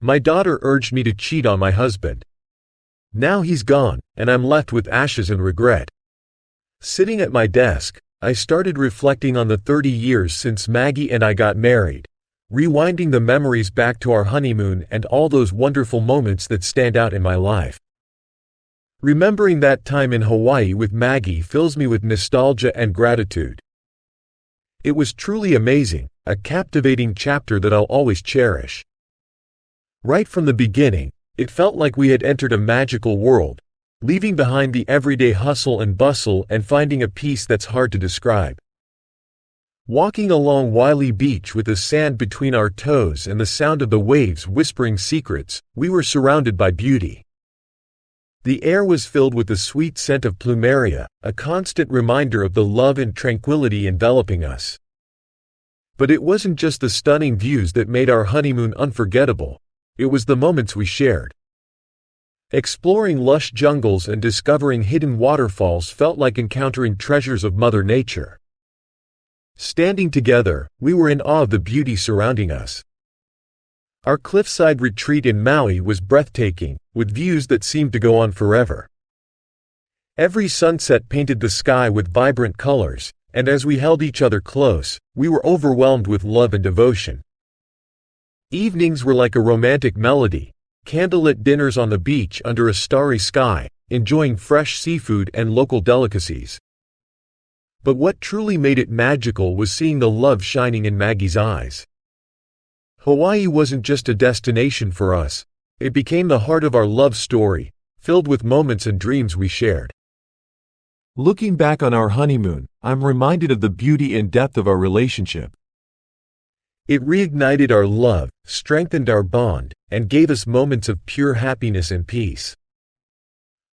My daughter urged me to cheat on my husband. Now he's gone, and I'm left with ashes and regret. Sitting at my desk, I started reflecting on the 30 years since Maggie and I got married, rewinding the memories back to our honeymoon and all those wonderful moments that stand out in my life. Remembering that time in Hawaii with Maggie fills me with nostalgia and gratitude. It was truly amazing, a captivating chapter that I'll always cherish. Right from the beginning, it felt like we had entered a magical world, leaving behind the everyday hustle and bustle and finding a peace that's hard to describe. Walking along Wiley Beach with the sand between our toes and the sound of the waves whispering secrets, we were surrounded by beauty. The air was filled with the sweet scent of plumeria, a constant reminder of the love and tranquility enveloping us. But it wasn't just the stunning views that made our honeymoon unforgettable. It was the moments we shared. Exploring lush jungles and discovering hidden waterfalls felt like encountering treasures of Mother Nature. Standing together, we were in awe of the beauty surrounding us. Our cliffside retreat in Maui was breathtaking, with views that seemed to go on forever. Every sunset painted the sky with vibrant colors, and as we held each other close, we were overwhelmed with love and devotion. Evenings were like a romantic melody, candlelit dinners on the beach under a starry sky, enjoying fresh seafood and local delicacies. But what truly made it magical was seeing the love shining in Maggie's eyes. Hawaii wasn't just a destination for us, it became the heart of our love story, filled with moments and dreams we shared. Looking back on our honeymoon, I'm reminded of the beauty and depth of our relationship. It reignited our love, strengthened our bond, and gave us moments of pure happiness and peace.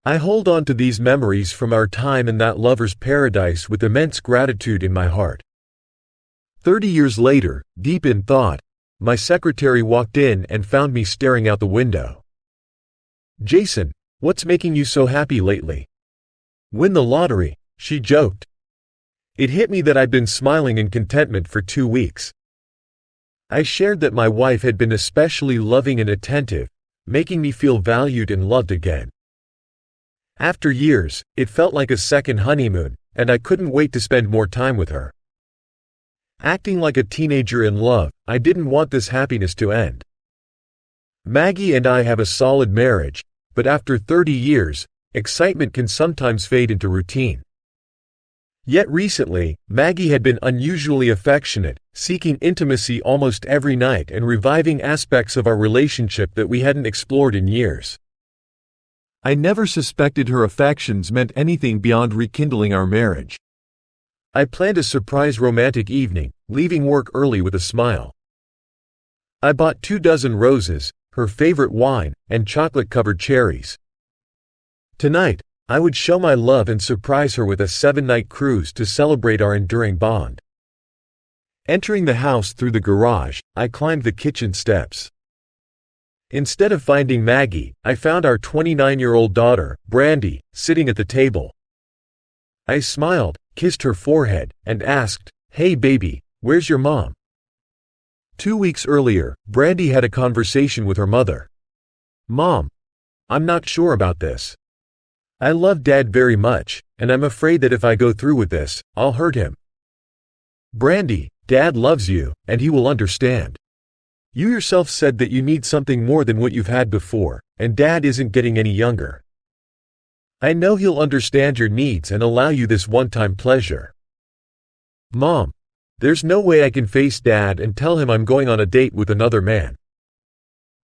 I hold on to these memories from our time in that lover's paradise with immense gratitude in my heart. 30 years later, deep in thought, my secretary walked in and found me staring out the window. "Jason, what's making you so happy lately?" "Win the lottery," she joked. It hit me that I'd been smiling in contentment for 2 weeks. I shared that my wife had been especially loving and attentive, making me feel valued and loved again. After years, it felt like a second honeymoon, and I couldn't wait to spend more time with her. Acting like a teenager in love, I didn't want this happiness to end. Maggie and I have a solid marriage, but after 30 years, excitement can sometimes fade into routine. Yet recently, Maggie had been unusually affectionate, seeking intimacy almost every night and reviving aspects of our relationship that we hadn't explored in years. I never suspected her affections meant anything beyond rekindling our marriage. I planned a surprise romantic evening, leaving work early with a smile. I bought 24 roses, her favorite wine, and chocolate-covered cherries. Tonight, I would show my love and surprise her with a 7-night cruise to celebrate our enduring bond. Entering the house through the garage, I climbed the kitchen steps. Instead of finding Maggie, I found our 29-year-old daughter, Brandy, sitting at the table. I smiled, kissed her forehead, and asked, "Hey baby, where's your mom?" 2 weeks earlier, Brandy had a conversation with her mother. "Mom, I'm not sure about this. I love Dad very much, and I'm afraid that if I go through with this, I'll hurt him." "Brandy, Dad loves you, and he will understand. You yourself said that you need something more than what you've had before, and Dad isn't getting any younger. I know he'll understand your needs and allow you this one-time pleasure." "Mom, there's no way I can face Dad and tell him I'm going on a date with another man.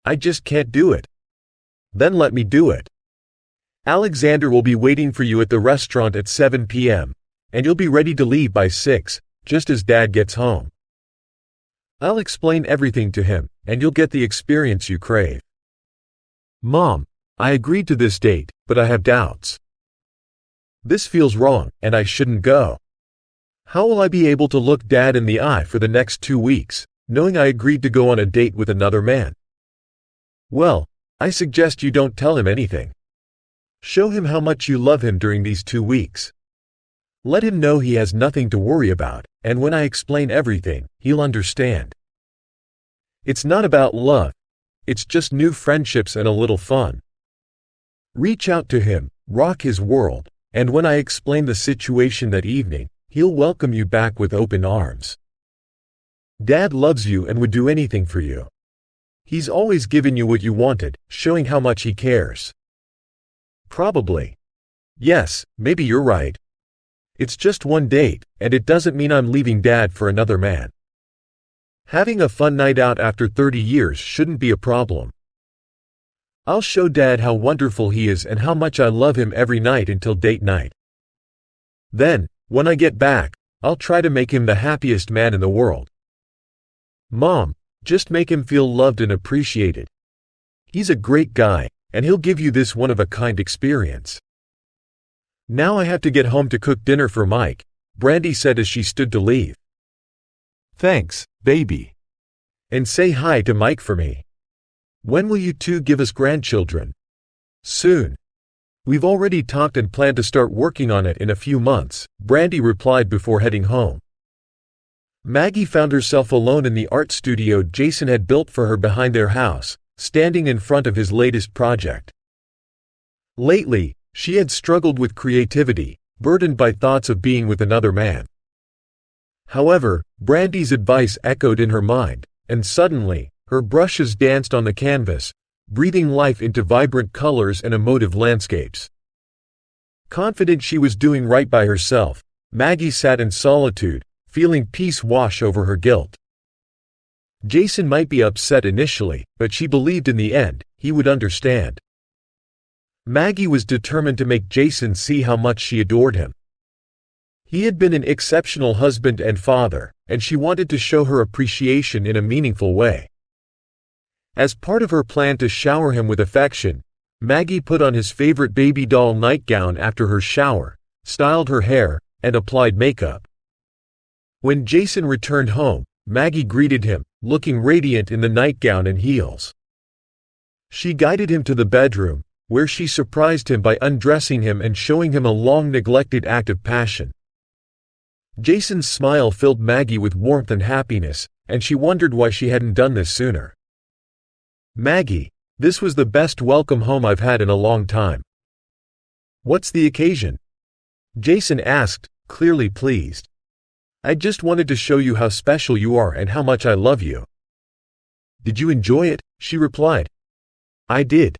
I just can't do it." "Then let me do it. Alexander will be waiting for you at the restaurant at 7 p.m., and you'll be ready to leave by 6, just as Dad gets home. I'll explain everything to him, and you'll get the experience you crave." "Mom, I agreed to this date, but I have doubts. This feels wrong, and I shouldn't go. How will I be able to look Dad in the eye for the next 2 weeks, knowing I agreed to go on a date with another man?" "Well, I suggest you don't tell him anything. Show him how much you love him during these 2 weeks. Let him know he has nothing to worry about, and when I explain everything, he'll understand. It's not about love, it's just new friendships and a little fun. Reach out to him, rock his world, and when I explain the situation that evening, he'll welcome you back with open arms. Dad loves you and would do anything for you. He's always given you what you wanted, showing how much he cares. Probably. Yes, maybe you're right. It's just one date, and it doesn't mean I'm leaving Dad for another man. Having a fun night out after 30 years shouldn't be a problem. I'll show Dad how wonderful he is and how much I love him every night until date night. Then, when I get back, I'll try to make him the happiest man in the world. Mom, just make him feel loved and appreciated. He's a great guy, and he'll give you this one-of-a-kind experience. Now I have to get home to cook dinner for Mike, Brandy said as she stood to leave. Thanks, baby. And say hi to Mike for me. When will you two give us grandchildren? Soon. We've already talked and plan to start working on it in a few months, Brandy replied before heading home. Maggie found herself alone in the art studio Jason had built for her behind their house, standing in front of his latest project. Lately, she had struggled with creativity, burdened by thoughts of being with another man. However, Brandy's advice echoed in her mind, and suddenly, her brushes danced on the canvas, breathing life into vibrant colors and emotive landscapes. Confident she was doing right by herself, Maggie sat in solitude, feeling peace wash over her guilt. Jason might be upset initially, but she believed in the end, he would understand. Maggie was determined to make Jason see how much she adored him. He had been an exceptional husband and father, and she wanted to show her appreciation in a meaningful way. As part of her plan to shower him with affection, Maggie put on his favorite baby doll nightgown after her shower, styled her hair, and applied makeup. When Jason returned home, Maggie greeted him, looking radiant in the nightgown and heels. She guided him to the bedroom, where she surprised him by undressing him and showing him a long-neglected act of passion. Jason's smile filled Maggie with warmth and happiness, and she wondered why she hadn't done this sooner. Maggie, this was the best welcome home I've had in a long time. What's the occasion? Jason asked, clearly pleased. I just wanted to show you how special you are and how much I love you. Did you enjoy it? She replied. I did.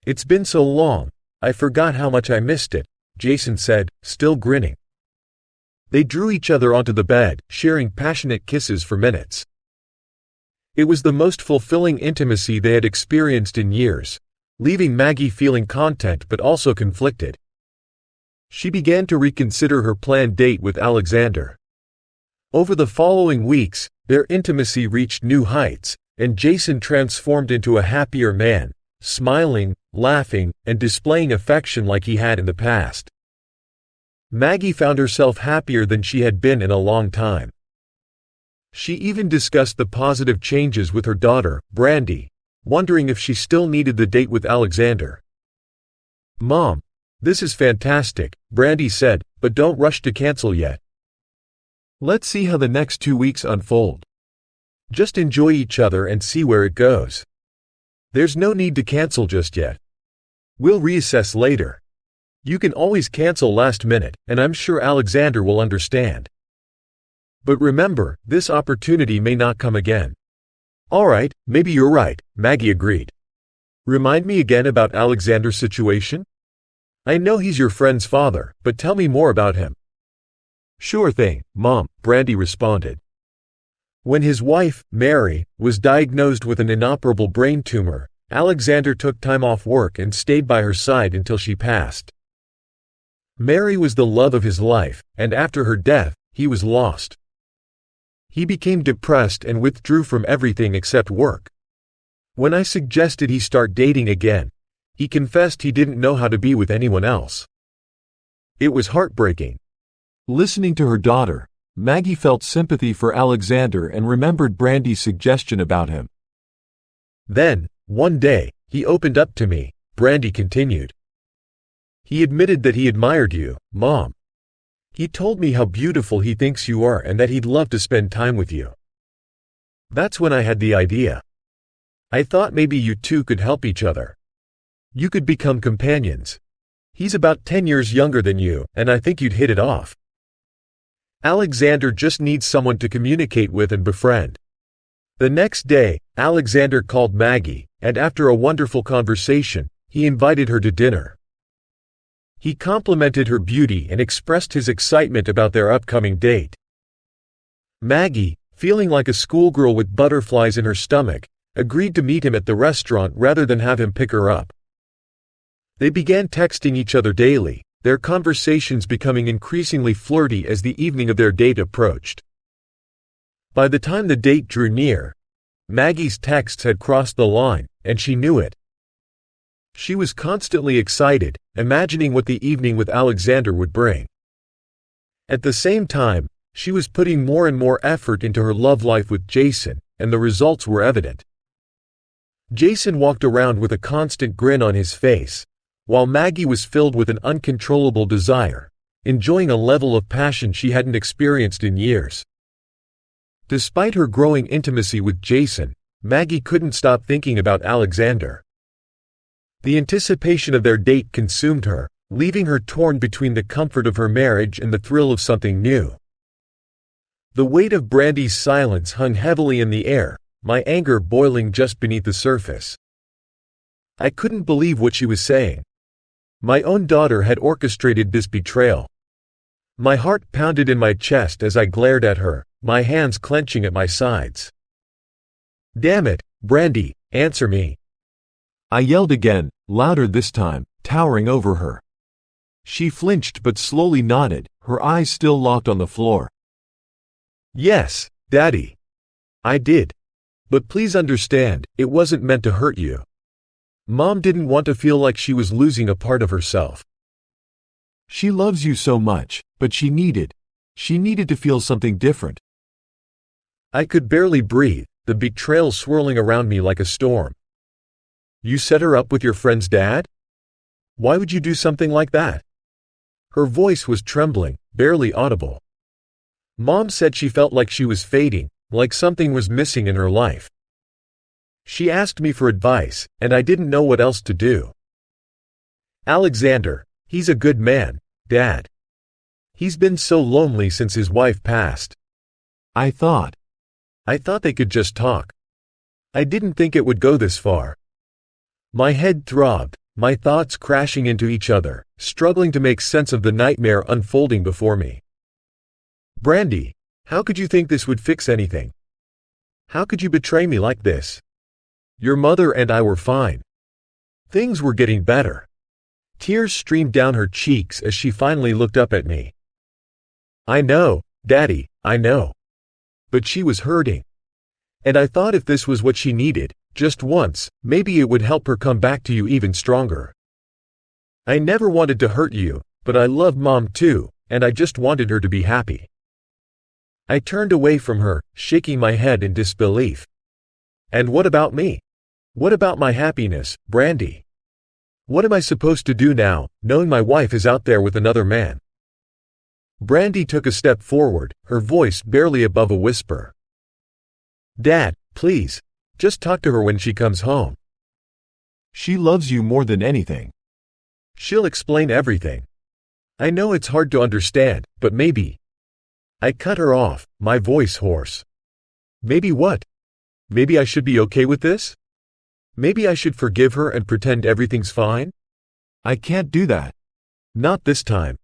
It's been so long, I forgot how much I missed it, Jason said, still grinning. They drew each other onto the bed, sharing passionate kisses for minutes. It was the most fulfilling intimacy they had experienced in years, leaving Maggie feeling content but also conflicted. She began to reconsider her planned date with Alexander. Over the following weeks, their intimacy reached new heights, and Jason transformed into a happier man, smiling, laughing, and displaying affection like he had in the past. Maggie found herself happier than she had been in a long time. She even discussed the positive changes with her daughter, Brandy, wondering if she still needed the date with Alexander. Mom, this is fantastic, Brandy said, but don't rush to cancel yet. Let's see how the next 2 weeks unfold. Just enjoy each other and see where it goes. There's no need to cancel just yet. We'll reassess later. You can always cancel last minute, and I'm sure Alexander will understand. But remember, this opportunity may not come again. All right, maybe you're right, Maggie agreed. Remind me again about Alexander's situation? I know he's your friend's father, but tell me more about him. Sure thing, Mom, Brandy responded. When his wife, Mary, was diagnosed with an inoperable brain tumor, Alexander took time off work and stayed by her side until she passed. Mary was the love of his life, and after her death, he was lost. He became depressed and withdrew from everything except work. When I suggested he start dating again, he confessed he didn't know how to be with anyone else. It was heartbreaking. Listening to her daughter, Maggie felt sympathy for Alexander and remembered Brandy's suggestion about him. Then, one day, he opened up to me, Brandy continued. He admitted that he admired you, Mom. He told me how beautiful he thinks you are and that he'd love to spend time with you. That's when I had the idea. I thought maybe you two could help each other. You could become companions. He's about 10 years younger than you, and I think you'd hit it off. Alexander just needs someone to communicate with and befriend." The next day, Alexander called Maggie, and after a wonderful conversation, he invited her to dinner. He complimented her beauty and expressed his excitement about their upcoming date. Maggie, feeling like a schoolgirl with butterflies in her stomach, agreed to meet him at the restaurant rather than have him pick her up. They began texting each other daily, their conversations becoming increasingly flirty as the evening of their date approached. By the time the date drew near, Maggie's texts had crossed the line, and she knew it. She was constantly excited, imagining what the evening with Alexander would bring. At the same time, she was putting more and more effort into her love life with Jason, and the results were evident. Jason walked around with a constant grin on his face, while Maggie was filled with an uncontrollable desire, enjoying a level of passion she hadn't experienced in years. Despite her growing intimacy with Jason, Maggie couldn't stop thinking about Alexander. The anticipation of their date consumed her, leaving her torn between the comfort of her marriage and the thrill of something new. The weight of Brandy's silence hung heavily in the air, my anger boiling just beneath the surface. I couldn't believe what she was saying. My own daughter had orchestrated this betrayal. My heart pounded in my chest as I glared at her, my hands clenching at my sides. "Damn it, Brandy, answer me!" I yelled again, louder this time, towering over her. She flinched but slowly nodded, her eyes still locked on the floor. "Yes, Daddy. I did. But please understand, it wasn't meant to hurt you. Mom didn't want to feel like she was losing a part of herself. She loves you so much, but she needed to feel something different." I could barely breathe, the betrayal swirling around me like a storm. "You set her up with your friend's dad? Why would you do something like that?" Her voice was trembling, barely audible. Mom said she felt like she was fading, like something was missing in her life. She asked me for advice, and I didn't know what else to do. "Alexander, he's a good man, Dad. He's been so lonely since his wife passed. I thought they could just talk. I didn't think it would go this far." My head throbbed, my thoughts crashing into each other, struggling to make sense of the nightmare unfolding before me. "Brandy, how could you think this would fix anything? How could you betray me like this? Your mother and I were fine. Things were getting better." Tears streamed down her cheeks as she finally looked up at me. "I know, Daddy, I know." But she was hurting. And I thought if this was what she needed, just once, maybe it would help her come back to you even stronger. "I never wanted to hurt you, but I love Mom too, and I just wanted her to be happy." I turned away from her, shaking my head in disbelief. "And what about me? What about my happiness, Brandy? What am I supposed to do now, knowing my wife is out there with another man?" Brandy took a step forward, her voice barely above a whisper. "Dad, please, just talk to her when she comes home. She loves you more than anything. She'll explain everything. I know it's hard to understand, but maybe—" I cut her off, my voice hoarse. "Maybe what? Maybe I should be okay with this? Maybe I should forgive her and pretend everything's fine? I can't do that. Not this time."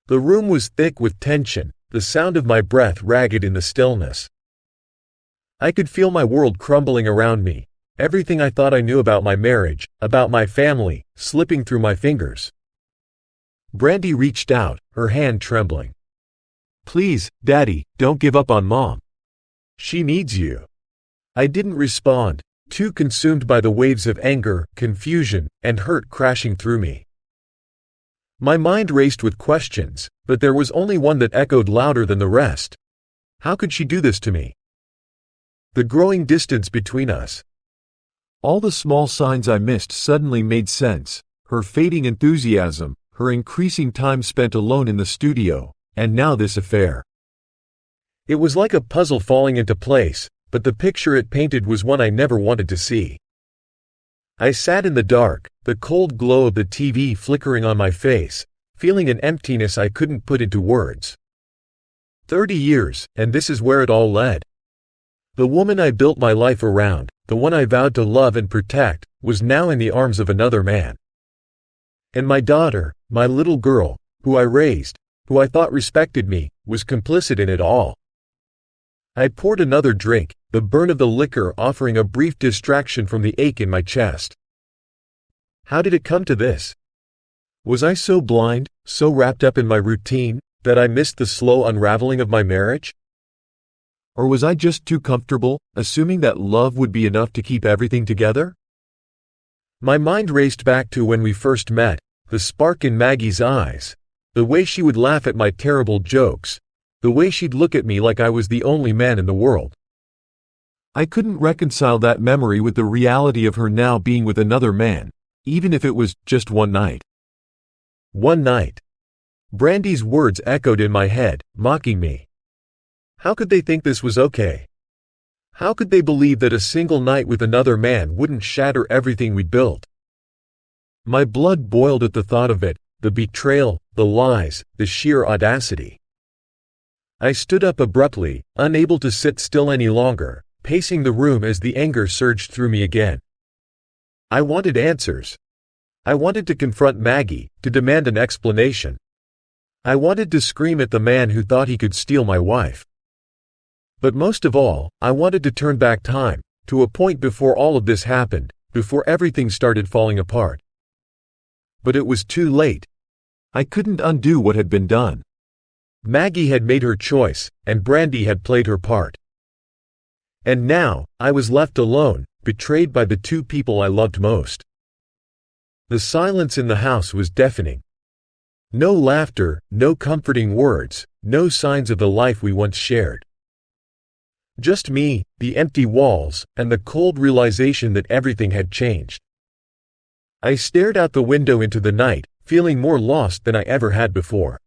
The room was thick with tension, the sound of my breath ragged in the stillness. I could feel my world crumbling around me, everything I thought I knew about my marriage, about my family, slipping through my fingers. Brandy reached out, her hand trembling. "Please, Daddy, don't give up on Mom. She needs you." I didn't respond, too consumed by the waves of anger, confusion, and hurt crashing through me. My mind raced with questions, but there was only one that echoed louder than the rest. How could she do this to me? The growing distance between us. All the small signs I missed suddenly made sense, her fading enthusiasm, her increasing time spent alone in the studio, and now this affair. It was like a puzzle falling into place, but the picture it painted was one I never wanted to see. I sat in the dark, the cold glow of the TV flickering on my face, feeling an emptiness I couldn't put into words. 30 years, and this is where it all led. The woman I built my life around, the one I vowed to love and protect, was now in the arms of another man. And my daughter, my little girl, who I raised, who I thought respected me, was complicit in it all. I poured another drink, the burn of the liquor offering a brief distraction from the ache in my chest. How did it come to this? Was I so blind, so wrapped up in my routine, that I missed the slow unraveling of my marriage? Or was I just too comfortable, assuming that love would be enough to keep everything together? My mind raced back to when we first met, the spark in Maggie's eyes, the way she would laugh at my terrible jokes, the way she'd look at me like I was the only man in the world. I couldn't reconcile that memory with the reality of her now being with another man, even if it was just one night. One night. Brandy's words echoed in my head, mocking me. How could they think this was okay? How could they believe that a single night with another man wouldn't shatter everything we built? My blood boiled at the thought of it, the betrayal, the lies, the sheer audacity. I stood up abruptly, unable to sit still any longer, pacing the room as the anger surged through me again. I wanted answers. I wanted to confront Maggie, to demand an explanation. I wanted to scream at the man who thought he could steal my wife. But most of all, I wanted to turn back time, to a point before all of this happened, before everything started falling apart. But it was too late. I couldn't undo what had been done. Maggie had made her choice, and Brandy had played her part. And now, I was left alone, betrayed by the two people I loved most. The silence in the house was deafening. No laughter, no comforting words, no signs of the life we once shared. Just me, the empty walls, and the cold realization that everything had changed. I stared out the window into the night, feeling more lost than I ever had before.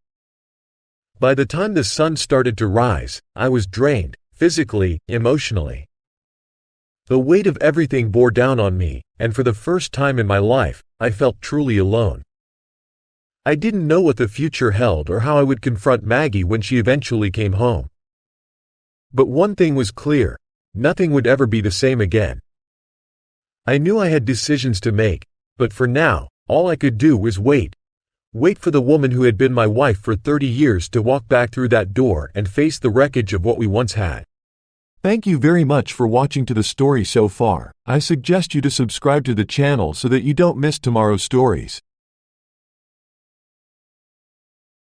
By the time the sun started to rise, I was drained, physically, emotionally. The weight of everything bore down on me, and for the first time in my life, I felt truly alone. I didn't know what the future held or how I would confront Maggie when she eventually came home. But one thing was clear, nothing would ever be the same again. I knew I had decisions to make, but for now, all I could do was wait. Wait for the woman who had been my wife for 30 years to walk back through that door and face the wreckage of what we once had. Thank you very much for watching to the story so far. I suggest you to subscribe to the channel so that you don't miss tomorrow's stories.